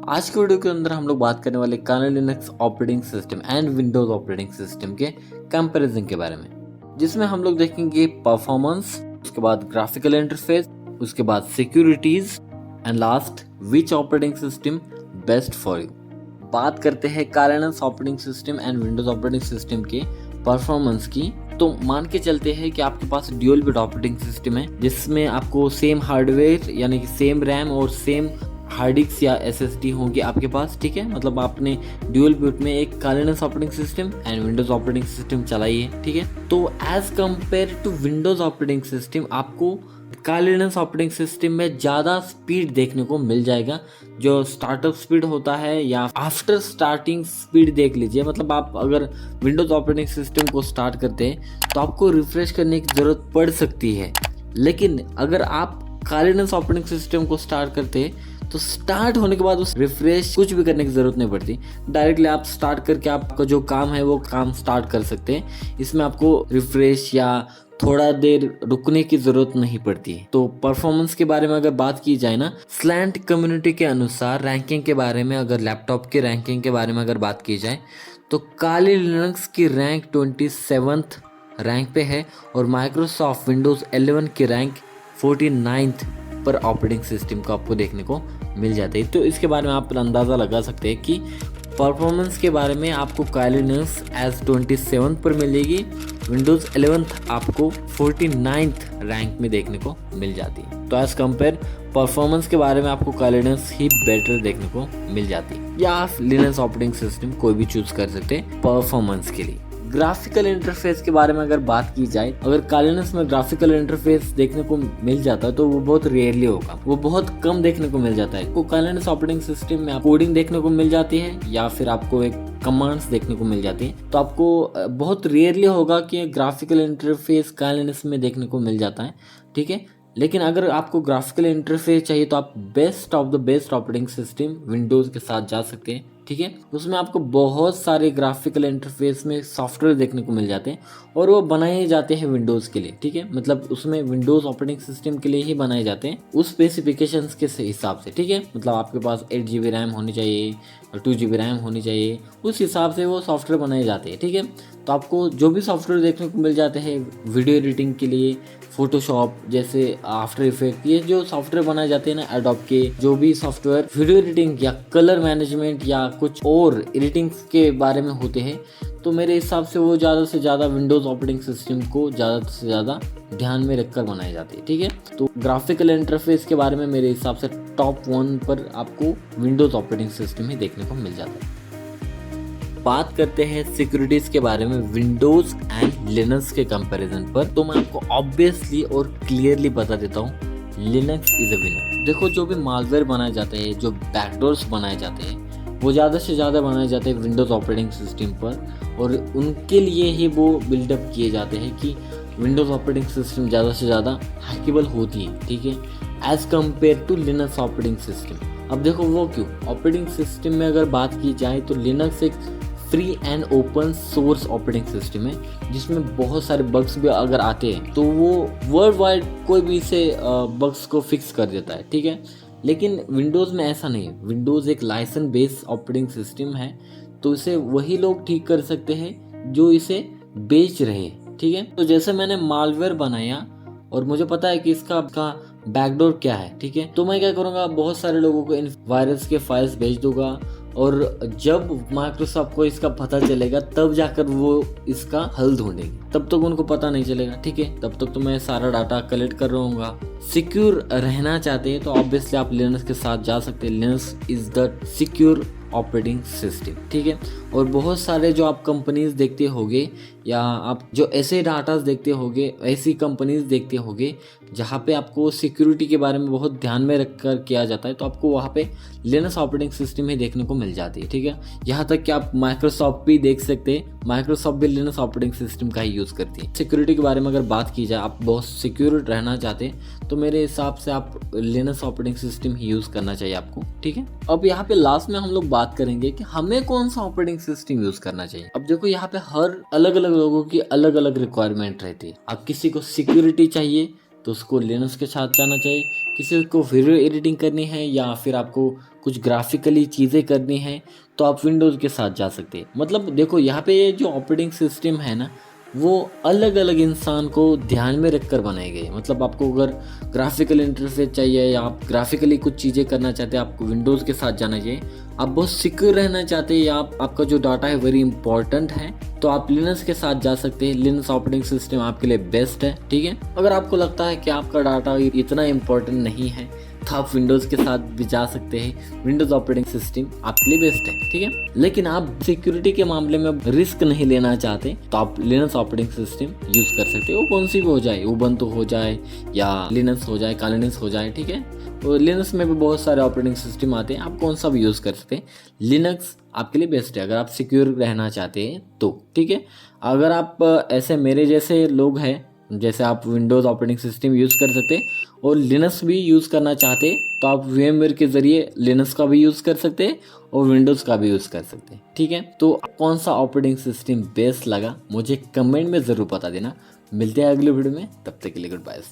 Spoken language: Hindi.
आज के वीडियो के अंदर हम लोग बात करने वाले Kali Linux operating system and Windows operating system के कंपैरिजन के बारे में, जिसमें हम लोग देखेंगे परफॉर्मेंस, उसके बाद ग्राफिकल इंटरफेस, उसके बाद securities and last which operating system best for you. बात करते हैं Kali Linux operating system and Windows operating system के परफॉर्मेंस की। तो मान के चलते हैं कि आपके पास ड्यूल बिट ऑपरेटिंग सिस्टम है, जिसमें आपको सेम हार्डवेयर यानी कि सेम रैम और सेम हार्ड डिस्क या SSD होंगे आपके पास। ठीक है, मतलब आपने ड्यूल बूट में एक Kali Linux operating system and Windows operating system चलाई है। ठीक है, तो as compare to Windows operating system आपको काली लिनक्स ऑपरेटिंग सिस्टम में ज़्यादा स्पीड देखने को मिल जाएगा। जो स्टार्टअप स्पीड होता है या आफ्टर स्टार्टिंग स्पीड देख लीजिए, मतलब आप अगर विंडोज ऑपरेटिंग सिस्टम को स्टार्ट करते हैं तो आपको रिफ्रेश करने की ज़रूरत पड़ सकती है, लेकिन अगर आप काली लिनक्स ऑपरेटिंग सिस्टम को स्टार्ट करते हैं तो स्टार्ट होने के बाद उस रिफ्रेश कुछ भी करने की ज़रूरत नहीं पड़ती। डायरेक्टली आप स्टार्ट करके आपका जो काम है वो काम स्टार्ट कर सकते हैं। इसमें आपको रिफ्रेश या थोड़ा देर रुकने की ज़रूरत नहीं पड़ती है। तो परफॉर्मेंस के बारे में अगर बात की जाए ना, स्लैंट कम्युनिटी के अनुसार रैंकिंग के बारे में, अगर लैपटॉप के रैंकिंग के बारे में अगर बात की जाए तो काली लिनक्स की रैंक 27th रैंक पे है और माइक्रोसॉफ्ट विंडोज़ 11 की रैंक 49th पर ऑपरेटिंग सिस्टम को आपको देखने को मिल जाते हैं। तो इसके बारे में आप अंदाज़ा लगा सकते हैं कि परफॉर्मेंस के बारे में आपको काली लिनक्स एज 27 पर मिलेगी, विंडोज़ 11 आपको 49th रैंक में देखने को मिल जाती है। तो एज कंपेयर परफॉर्मेंस के बारे में आपको काली लिनक्स ही बेटर देखने को मिल जाती है, या आप लिनक्स ऑपरेटिंग सिस्टम कोई भी चूज कर सकते हैं परफॉर्मेंस के लिए। ग्राफिकल इंटरफेस के बारे में अगर बात की जाए, अगर काली लिनक्स में ग्राफिकल इंटरफेस देखने को मिल जाता है तो वो बहुत रेयरली होगा, वो बहुत कम देखने को मिल जाता है। तो काली लिनक्स ऑपरेटिंग सिस्टम में कोडिंग देखने को मिल जाती है या फिर आपको एक कमांड्स देखने को मिल जाती है। तो आपको बहुत रेयरली होगा कि ग्राफिकल इंटरफेस काली लिनक्स में देखने को मिल जाता है। ठीक है, लेकिन अगर आपको ग्राफिकल इंटरफेस चाहिए तो आप best of the best operating system Windows के साथ जा सकते हैं। ठीक है, उसमें आपको बहुत सारे ग्राफिकल इंटरफेस में सॉफ्टवेयर देखने को मिल जाते हैं और वो बनाए जाते हैं विंडोज़ के लिए। ठीक है, मतलब उसमें विंडोज़ ऑपरेटिंग सिस्टम के लिए ही बनाए जाते हैं उस स्पेसिफिकेशंस के हिसाब से। ठीक है, मतलब आपके पास 8 GB रैम होनी चाहिए और 2 GB रैम होनी चाहिए, उस हिसाब से वो सॉफ्टवेयर बनाए जाते हैं। ठीक है, तो आपको जो भी सॉफ्टवेयर देखने को मिल जाते हैं वीडियो एडिटिंग के लिए, फोटोशॉप जैसे आफ्टर इफेक्ट, ये जो सॉफ्टवेयर बनाए जाते हैं ना एडोब के, जो भी सॉफ्टवेयर वीडियो एडिटिंग या कलर मैनेजमेंट या कुछ और एडिटिंग के बारे में होते हैं, तो मेरे हिसाब से वो ज़्यादा से ज़्यादा विंडोज़ ऑपरेटिंग सिस्टम को ज़्यादा से ज़्यादा ध्यान में रखकर बनाए जाते हैं। ठीक है, तो ग्राफिकल इंटरफेस के बारे में मेरे हिसाब से टॉप 1 पर आपको विंडोज़ ऑपरेटिंग सिस्टम ही देखने को मिल जाता है। बात करते हैं सिक्योरिटीज के बारे में विंडोज एंड लिनक्स के कंपैरिजन पर, तो मैं आपको ऑब्वियसली और क्लियरली बता देता हूँ, लिनक्स इज अ विनर। देखो, जो भी मालवेयर बनाए जाते हैं, जो बैकडोर्स बनाए जाते हैं, वो ज़्यादा से ज़्यादा बनाए जाते हैं विंडोज़ ऑपरेटिंग सिस्टम पर, और उनके लिए ही वो बिल्डअप किए जाते हैं कि विंडोज़ ऑपरेटिंग सिस्टम ज़्यादा से ज़्यादा हैकेबल होती है। ठीक है, as compare to Linux operating system. अब देखो वो क्यों, ऑपरेटिंग सिस्टम में अगर बात की जाए तो लिनक्स एक free and open source operating system है, जिसमें बहुत सारे बग्स भी अगर आते हैं तो वो वर्ल्ड वाइड कोई भी इसे बग्स को फिक्स कर देता है। ठीक है, लेकिन विंडोज़ में ऐसा नहीं है। विंडोज़ एक लाइसेंस बेस्ड ऑपरेटिंग सिस्टम है, तो इसे वही लोग ठीक कर सकते हैं जो इसे बेच रहे हैं। ठीक है, तो जैसे मैंने मालवेयर बनाया और मुझे पता है कि इसका बैकडोर क्या है। ठीक है, तो मैं क्या करूँगा, बहुत सारे लोगों को इन वायरस के फाइल्स भेज दूंगा, और जब माइक्रोसॉफ्ट को इसका पता चलेगा तब जाकर वो इसका हल ढूंढेंगे, तब तक उनको पता नहीं चलेगा। ठीक है, तब तक तो मैं सारा डाटा कलेक्ट कर रहा हूँगा। सिक्योर रहना चाहते हैं तो ऑब्वियसली आप लिनक्स के साथ जा सकते हैं। Linux is the secure operating system. ठीक है, और बहुत सारे जो आप कंपनीज देखते होंगे या आप जो ऐसे डाटास देखते होंगे, ऐसी कंपनीज देखते होंगे जहाँ पे आपको सिक्योरिटी के बारे में बहुत ध्यान में रखकर किया जाता है, तो आपको वहाँ पे लिनक्स ऑपरेटिंग सिस्टम ही देखने को मिल जाती है। ठीक है, यहाँ तक कि आप माइक्रोसॉफ्ट भी देख सकते हैं, माइक्रोसॉफ्ट भी लिनक्स ऑपरेटिंग सिस्टम का ही यूज़ करती है। सिक्योरिटी के बारे में अगर बात की जाए, आप बहुत सिक्योर रहना चाहते हैं तो मेरे हिसाब से आप लिनक्स ऑपरेटिंग सिस्टम ही यूज़ करना चाहिए आपको। ठीक है, अब यहाँ पे लास्ट में हम लोग बात करेंगे कि हमें कौन सा ऑपरेटिंग सिस्टम यूज़ करना चाहिए। अब देखो, यहाँ पे हर अलग अलग लोगों की अलग अलग रिक्वायरमेंट रहती है। अब किसी को सिक्योरिटी चाहिए तो उसको लिनक्स के साथ जाना चाहिए, किसी को वीडियो एडिटिंग करनी है या फिर आपको कुछ ग्राफिकली चीज़ें करनी है तो आप विंडोज़ के साथ जा सकते हैं। मतलब देखो यहाँ पे ये जो ऑपरेटिंग सिस्टम है ना, वो अलग अलग इंसान को ध्यान में रखकर बनाए गए। मतलब आपको अगर ग्राफिकल इंटरफेस चाहिए या आप ग्राफिकली कुछ चीज़ें करना चाहते हैं, आपको विंडोज़ के साथ जाना चाहिए। आप बहुत सिक्योर रहना चाहते हैं या आपका जो डाटा है वेरी इंपॉर्टेंट है, तो आप लिनक्स के साथ जा सकते हैं। लिनक्स ऑपरेटिंग सिस्टम आपके लिए बेस्ट है, ठीक है। अगर आपको लगता है कि आपका डाटा इतना इंपॉर्टेंट नहीं है तो आप विंडोज़ के साथ भी जा सकते हैं। विंडोज़ ऑपरेटिंग सिस्टम आपके लिए बेस्ट है, ठीक है। लेकिन आप सिक्योरिटी के मामले में रिस्क नहीं लेना चाहते तो आप लिनक्स ऑपरेटिंग सिस्टम यूज़ कर सकते हो। वो कौन सी भी हो जाए, उबंटू हो जाए या लिनक्स हो जाए, कालिनेक्स हो जाए, ठीक है। तो लिनक्स में भी बहुत सारे ऑपरेटिंग सिस्टम आते हैं, आप कौन सा भी यूज़ कर सकते हैं। लिनक्स आपके लिए बेस्ट है अगर आप सिक्योर रहना चाहते हैं तो, ठीक है। अगर आप ऐसे मेरे जैसे लोग हैं, जैसे आप विंडोज़ ऑपरेटिंग सिस्टम यूज़ कर सकते हैं और लिनक्स भी यूज़ करना चाहते हैं, तो आप VMware के ज़रिए लिनक्स का भी यूज़ कर सकते हैं और विंडोज़ का भी यूज़ कर सकते हैं, ठीक है। तो कौन सा ऑपरेटिंग सिस्टम बेस्ट लगा मुझे कमेंट में ज़रूर बता देना। मिलते हैं अगले वीडियो में, तब तक के लिए गुड बाय।